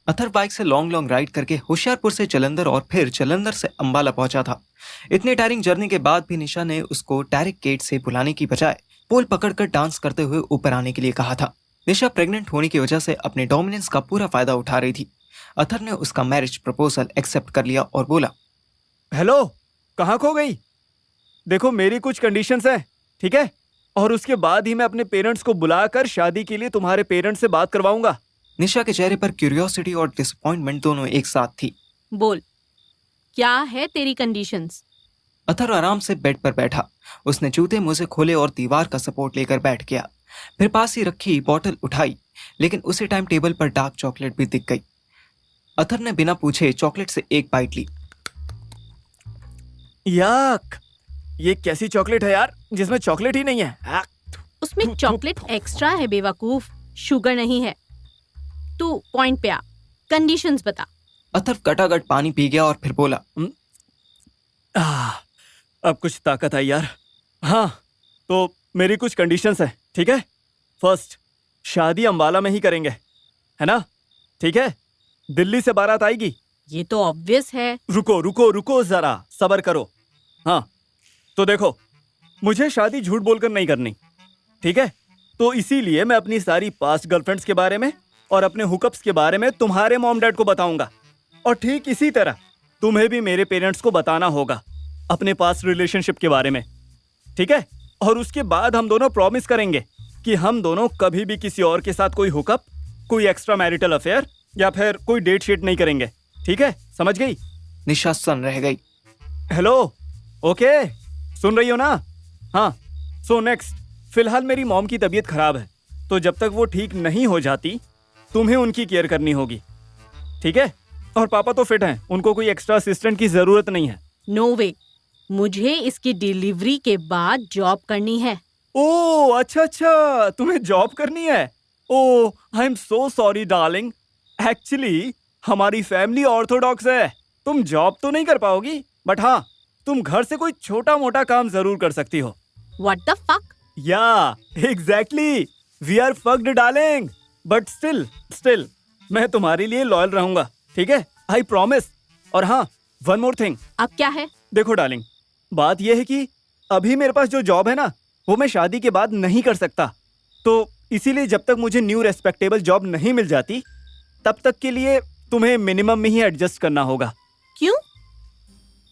Athar bike से long ride करके होशियारपुर से जलंधर और फिर जलंधर से अंबाला पहुंचा था। इतनी टायरिंग जर्नी के बाद भी निशा ने उसको डायरेक्ट गेट से बुलाने की बजाय पोल पकड़कर डांस करते हुए ऊपर आने के लिए कहा था। निशा प्रेग्नेंट होने की वजह से अपने डोमिनेंस का पूरा फायदा उठा रही थी। अथर ने उसका मैरिज प्रपोजल एक्सेप्ट कर लिया और बोला, हेलो, कहाँ खो गई? देखो मेरी कुछ कंडीशंस हैं, ठीक है? और उसके बाद ही मैं अपने पेरेंट्स को बुलाकर शादी के लिए तुम्हारे पेरेंट्स से बात करवाऊंगा। निशा के चेहरे पर क्यूरियोसिटी और डिसअपॉइंटमेंट दोनों एक साथ थी। बोल, क्या है तेरी कंडीशंस? अथर आराम से बेड पर बैठा। उसने जूते मुंह खोले और दीवार का सपोर्ट लेकर बैठ गया। फिर पास ही रखी बोतल उठाई, लेकिन उसी टाइम टेबल पर डार्क चॉकलेट भी दिख गई। अथर ने बिना पूछे चॉकलेट से एक बाइट ली। याक, ये कैसी चॉकलेट है यार जिसमें चॉकलेट ही नहीं है? उसमें चॉकलेट एक्स्ट्रा है बेवकूफ, शुगर नहीं है। तू पॉइंट पे आ, कंडीशंस बता। अथर गटागट पानी पी गया और फिर बोला, अब कुछ ताकत आई यार। हाँ, तो मेरी कुछ कंडीशंस हैं, ठीक है? फर्स्ट, शादी अंबाला में ही करेंगे, है ना? ठीक है? दिल्ली से बारात आएगी। ये तो ऑब्वियस है। रुको रुको रुको, जरा सब्र करो। हाँ, तो देखो, मुझे शादी झूठ बोलकर नहीं करनी, ठीक है? तो इसीलिए मैं अपनी सारी पास्ट गर्लफ्रेंड्स के बारे में और अपने हुकअप्स के बारे में तुम्हारे मॉम डैड को बताऊंगा। और ठीक इसी तरह तुम्हें भी मेरे पेरेंट्स को बताना होगा अपने पास्ट रिलेशनशिप के बारे में, ठीक है? और उसके बाद हम दोनों प्रॉमिस करेंगे कि हम दोनों कभी भी किसी और के साथ कोई हुकअप, कोई एक्स्ट्रा मैरिटल अफेयर या फिर कोई डेट शीट नहीं करेंगे, ठीक है? समझ गई? निशा सन रह गई। हेलो, ओके, सुन रही हो ना? हाँ, सो नेक्स्ट, फिलहाल मेरी मॉम की तबीयत खराब है, तो जब तक वो ठीक नहीं हो जाती तुम्हें उनकी केयर करनी होगी, ठीक है? और पापा तो फिट हैं, उनको कोई एक्स्ट्रा असिस्टेंट की जरूरत नहीं है। नो वे, मुझे इसकी डिलीवरी के बाद जॉब करनी है। ओह अच्छा, तुम्हें जॉब करनी है? Oh, I am so sorry darling. Actually हमारी फैमिली ऑर्थोडॉक्स है, तुम जॉब तो नहीं कर पाओगी, बट हाँ, तुम घर से कोई छोटा मोटा काम जरूर कर सकती हो। What the fuck? Yeah exactly, we are fucked darling, but still मैं तुम्हारे लिए लॉयल रहूंगा, ठीक है? I promise. और हाँ, वन मोर थिंग। अब क्या है? देखो डार्लिंग, बात यह है कि अभी मेरे पास जो जॉब है ना, वो मैं शादी के बाद नहीं कर सकता, तो इसीलिए जब तक मुझे न्यू रेस्पेक्टेबल जॉब नहीं मिल जाती तब तक के लिए तुम्हें मिनिमम में ही एडजस्ट करना होगा। क्यों?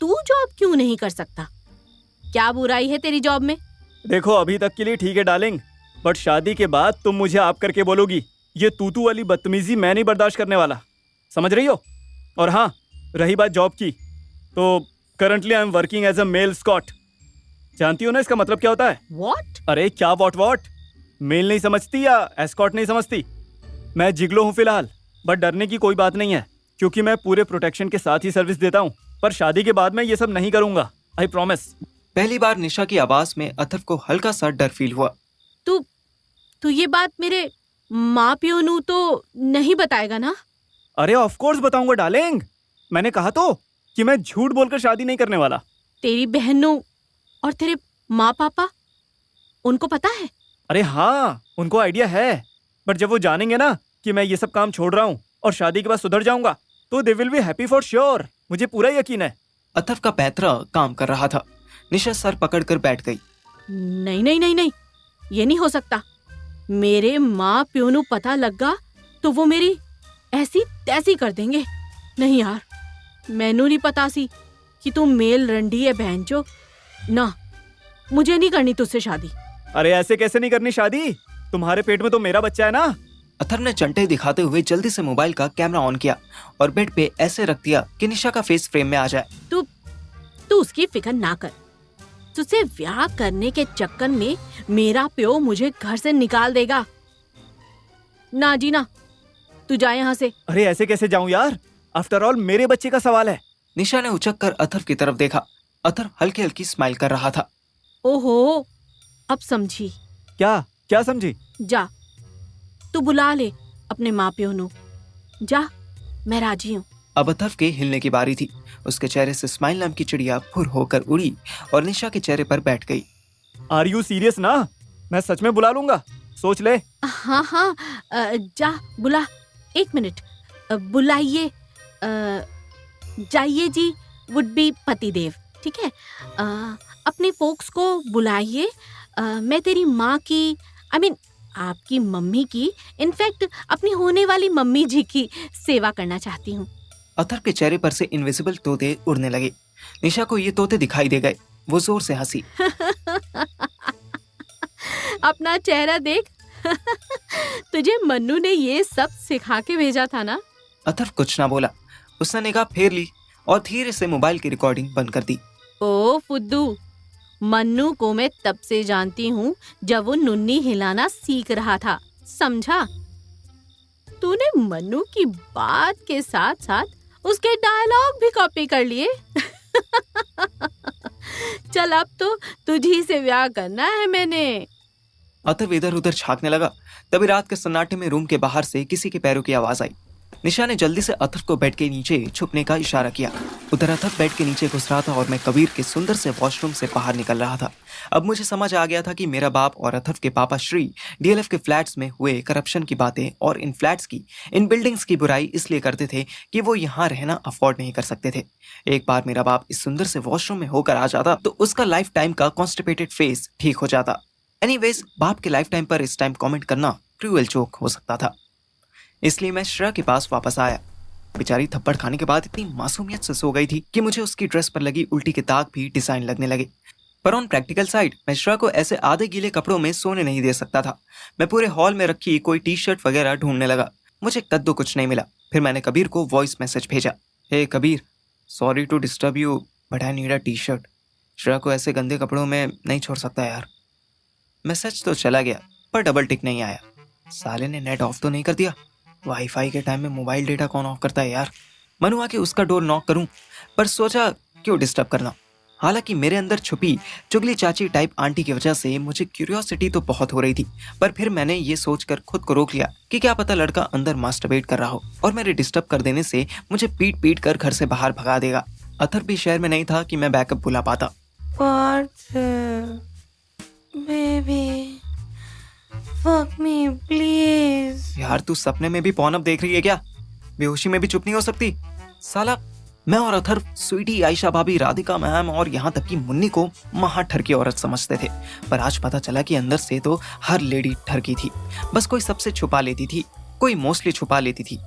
तू जॉब क्यों नहीं कर सकता? क्या बुराई है तेरी जॉब में? देखो, अभी तक के लिए ठीक है डार्लिंग, बट शादी के बाद तुम मुझे आप करके बोलोगी। ये तू वाली बदतमीजी मैं नहीं बर्दाश्त करने वाला, समझ रही हो? और हाँ, रही बात जॉब की, तो currently I am working as a male escort. जानती हो ना इसका मतलब क्या होता है? What? अरे क्या वॉट? मेल नहीं समझती या एस्कॉट नहीं समझती? मैं जिगलो हूँ फिलहाल, बट डरने की कोई बात नहीं है, क्योंकि मैं पूरे प्रोटेक्शन के साथ ही सर्विस देता हूँ। पर शादी के बाद मैं ये सब नहीं करूंगा, आई प्रॉमिस। पहली बार निशा की आवाज में अथर को हल्का सा डर फील हुआ। तू ये बात मेरे माँ प्योनू तो नहीं बताएगा ना? अरे ऑफ कोर्स बताऊंगा डार्लिंग, मैंने कहा तो कि मैं झूठ बोलकर शादी नहीं करने वाला। तेरी बहनों और तेरे माँ पापा, उनको पता है? अरे हाँ, उनको आइडिया है, बट जब वो जानेंगे ना कि मैं ये सब काम छोड़ रहा हूँ और शादी के बाद सुधर जाऊंगा, तो they will be happy for sure, मुझे पूरा यकीन है। अथर का पैतरा काम कर रहा था। निशा सर पकड़कर बैठ गई। नहीं, ये नहीं हो सकता। मेरे माँ प्योनू पता लगा तो वो मेरी ऐसी तैसी कर देंगे। नहीं यार, मैनू नहीं पता सी कि तू मेल रंडी है बहनचो। ना, मुझे नहीं करनी तुझसे शादी। अरे ऐसे कैसे नहीं करनी शादी? तुम्हारे पेट में तो मेरा बच्चा है ना। अथर ने चंटे दिखाते हुए जल्दी से मोबाइल का कैमरा ऑन किया और बेड पे ऐसे रख दिया कि निशा का फेस फ्रेम में आ जाए। तू उसकी फिक्र ना कर। तुझसे ब्याह करने के चक्कर में मेरा प्यो मुझे घर से निकाल देगा। ना जी ना, तू जा यहाँ से। अरे ऐसे कैसे जाऊं यार, आफ्टर ऑल मेरे बच्चे का सवाल है। निशा ने उचक कर अथर की तरफ देखा। अथर हल्की हल्की स्माइल कर रहा था। ओहो, अब समझी। क्या समझी? जा, तू बुला ले अपने माँ प्योनू। जा, मैं राजी हूँ। अब अथर के हिलने की बारी थी। उसके चेहरे से स्माइल नाम की चिड़िया फुर होकर उड़ी और निशा के चेहरे पर बैठ गई। आर यू सीरियस ना? मैं सच में बुला लूंगा, सोच ले। हाँ, जा बुला। 1 मिनट, बुलाइए, जाइए जी वुड बी पतिदेव, ठीक है। अपने फोक्स को बुलाइए। मैं तेरी माँ की, आई मीन आपकी मम्मी की, इनफैक्ट अपनी होने वाली मम्मी जी की सेवा करना चाहती हूँ। अथर्व के चेहरे पर से इनविजिबल तोते उड़ने लगे। निशा को ये तोते दिखाई दे गए। वो जोर से हंसी। अपना चेहरा देख। तुझे मन्नू ने ये सब सिखा के भेजा था ना। अथर्व कुछ ना बोला। उसने निगाह फेर ली और धीरे से मोबाइल की रिकॉर्डिंग बंद कर दी। ओ फुद्दू, मन्नू को मैं तब से जानती हूँ जब वो नुन्नी हिलाना सीख रहा था, समझा। तूने मन्नू की बात के साथ साथ उसके डायलॉग भी कॉपी कर लिए। चल अब तो तुझी से ब्याह करना है मैंने। अथर्व इधर उधर झांकने लगा। तभी रात के सन्नाटे में रूम के बाहर से किसी के पैरों की आवाज आई। निशा ने जल्दी से अथर्व को बेड के नीचे छुपने का इशारा किया। उधर अथर्व बेड के नीचे घुस रहा था और मैं कबीर के सुंदर से वॉशरूम से बाहर निकल रहा था। अब मुझे समझ आ गया था कि मेरा बाप और अथर्व के पापा श्री डीएलएफ के फ्लैट्स में हुए करप्शन की बातें और इन फ्लैट्स की, इन बिल्डिंग्स की बुराई इसलिए करते थे कि वो यहाँ रहना अफोर्ड नहीं कर सकते थे। एक बार मेरा बाप इस सुंदर से वॉशरूम में होकर आ जाता तो उसका लाइफ टाइम का कॉन्स्टिपेटेड फेस ठीक हो जाता। एनीवेज, बाप के लाइफ टाइम पर इस टाइम कमेंट करना क्रूअल जोक हो सकता था। इसलिए मैं श्रेया के पास वापस आया। बेचारी थप्पड़ खाने के बाद इतनी मासूमियत से सो गई थी कि मुझे उसकी ड्रेस पर लगी उल्टी के दाग भी डिजाइन लगने लगे। पर ऑन प्रैक्टिकल साइड मैं श्रेया को ऐसे आधे गीले कपड़ों में सोने नहीं दे सकता था। मैं पूरे हॉल में रखी कोई टी शर्ट वगैरह ढूंढने लगा। मुझे कद्दू कुछ नहीं मिला। फिर मैंने कबीर को वॉइस मैसेज भेजा। Hey Kabir, sorry to disturb you but I need a T shirt. Shreya को ऐसे गंदे कपड़ों में नहीं छोड़ सकता यार। मैसेज तो चला गया पर डबल टिक नहीं आया। साले ने नेट ऑफ तो नहीं कर दिया। वाईफाई के टाइम में मोबाइल डेटा कौन ऑफ करता है यार। मनु आके उसका डोर नॉक करूं, पर सोचा क्यों डिस्टर्ब करना। हालांकि मेरे अंदर छुपी चुगली चाची टाइप आंटी की वजह से मुझे क्यूरियोसिटी तो बहुत हो रही थी, पर फिर मैंने ये सोचकर खुद को रोक लिया कि क्या पता लड़का अंदर मास्टरबेट कर रहा हो और मेरे डिस्टर्ब कर देने से मुझे पीट पीट कर घर से बाहर भगा देगा। अथर्व भी शहर में नहीं था कि मैं बैकअप बुला पाता। Baby fuck me please। यार तू सपने में भी पॉनअप देख रही है क्या? बेहोशी में भी चुप नहीं हो सकती। साला मैं और अथर्व स्वीटी, आयशा भाभी, राधिका मैम और यहाँ तक कि मुन्नी को महा ठरकी औरत समझते थे, पर आज पता चला कि अंदर से तो हर लेडी ठरकी थी। बस कोई सबसे छुपा लेती थी, कोई मोस्टली छुपा लेती थी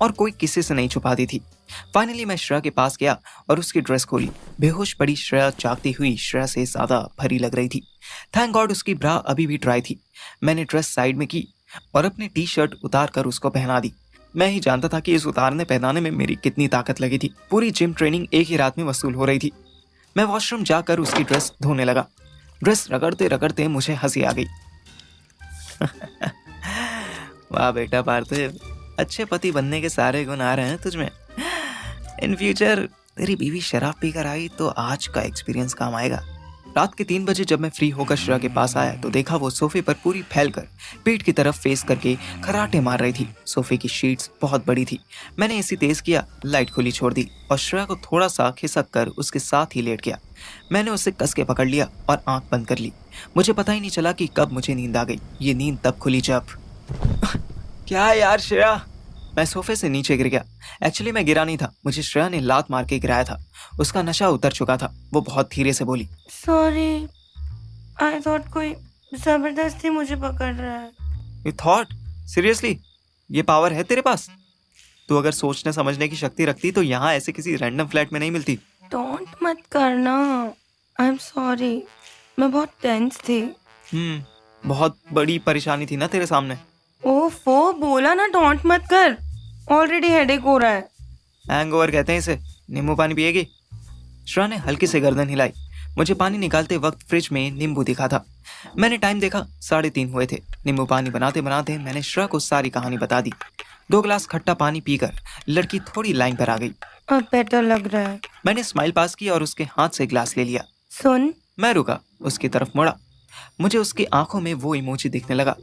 और कोई किसी से नहीं छुपाती थी। फाइनली मैं श्रेया के पास गया और उसकी ड्रेस खोली। बेहोश पड़ी श्रेया जागती हुई श्रेया से ज्यादा भरी लग रही थी। थैंक गॉड उसकी ब्रा अभी भी ड्राई थी। मैंने ड्रेस साइड में की और अपनी टी शर्ट उतार कर उसको पहना दी। मैं ही जानता था कि इस उतारने पहनाने में मेरी कितनी ताकत लगी थी। पूरी जिम ट्रेनिंग एक ही रात में वसूल हो रही थी। मैं वॉशरूम जाकर उसकी ड्रेस धोने लगा। ड्रेस रगड़ते रगड़ते मुझे हंसी आ गई। वाह बेटा पार्थिव, अच्छे पति बनने के सारे गुण आ रहे हैं तुझमें। इन फ्यूचर तेरी बीवी शराब पीकर आई तो आज का एक्सपीरियंस काम आएगा। रात के 3 बजे जब मैं फ्री होकर श्रेया के पास आया तो देखा वो सोफे पर पूरी फैलकर पीठ की तरफ फेस करके खराटे मार रही थी। सोफे की शीट्स बहुत बड़ी थी। मैंने एसी तेज किया, लाइट खुली छोड़ दी और श्रेया को थोड़ा सा खिसक कर उसके साथ ही लेट गया। मैंने उसे कस के पकड़ लिया और आंख बंद कर ली। मुझे पता ही नहीं चला कि कब मुझे नींद आ गई। ये नींद तब खुली जब क्या यार श्रेया, मैं सोफे से नीचे गिर गया। एक्चुअली मैं गिरा नहीं था, मुझे श्रेया ने लात मार के गिराया था। उसका नशा उतर चुका था। वो बहुत धीरे से बोली, सॉरी, आई थॉट कोई जबरदस्ती मुझे पकड़ रहा है। You thought? सीरियसली? ये पावर है तेरे पास? तू अगर सोचने समझने की शक्ति रखती तो यहाँ ऐसे किसी रैंडम फ्लैट में नहीं मिलती। डोंट मत करना। आई एम सॉरी, मैं बहुत टेंस थी। बहुत बड़ी परेशानी थी ना तेरे सामने। ओफो, बोला ना डोंट मत कर। ऑलरेडी हेडेक हो रहा है। हैंगओवर कहते हैं इसे। नींबू पानी पिएगी? श्रेया ने हल्की से गर्दन हिलाई। मुझे पानी निकालते वक्त फ्रिज में नींबू दिखा था। मैंने टाइम देखा, 3:30 हुए थे। नींबू पानी बनाते बनाते मैंने श्रेया को सारी कहानी बता दी। 2 गिलास खट्टा पानी पीकर लड़की थोड़ी लाइन पर आ गई। अब बेटर लग रहा है। मैंने स्माइल पास की और उसके हाथ से गिलास ले लिया। सुन। मैं रुका, उसकी तरफ मुड़ा। मुझे उसकी आंखों में वो इमोजी दिखने लगा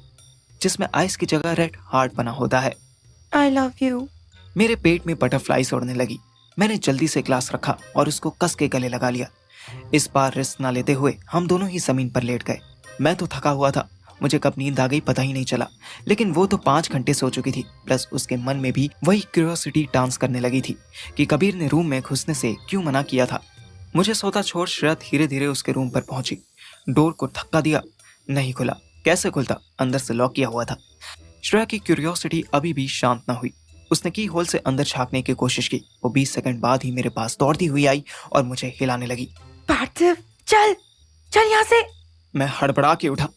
जिसमें आइस की जगह रेड हार्ट बना होता है। I love you. मेरे पेट में बटरफ्लाईज उड़ने लगी। मैंने जल्दी से ग्लास रखा और उसको कस के गले लगा लिया। इस बार रिस्क ना लेते हुए हम दोनों ही जमीन पर लेट गए। मैं तो थका हुआ था मुझे कब नींद आ गई पता ही नहीं चला, लेकिन वो तो 5 घंटे सो चुकी थी। प्लस उसके मन में भी वही क्यूरियोसिटी डांस करने लगी थी कि कबीर ने रूम में घुसने से क्यों मना किया था। मुझे सोता छोड़ श्रेया धीरे धीरे उसके रूम पर पहुंची। डोर को धक्का दिया, नहीं खुला। कैसे खुलता, अंदर से लॉक किया हुआ था। श्रेया की क्यूरियोसिटी अभी भी शांत ना हुई। उसने की होल से अंदर झांकने की कोशिश की। वो 20 सेकंड बाद ही मेरे पास दौड़ती हुई आई और मुझे हिलाने लगी। पार्थिव, चल चल यहाँ से। मैं हड़बड़ा के उठा।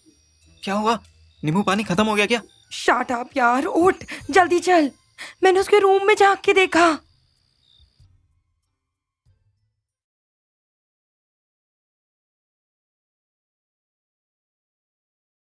क्या हुआ, नींबू पानी खत्म हो गया क्या? शट अप यार, उठ जल्दी चल। मैंने उसके रूम में झांक के देखा।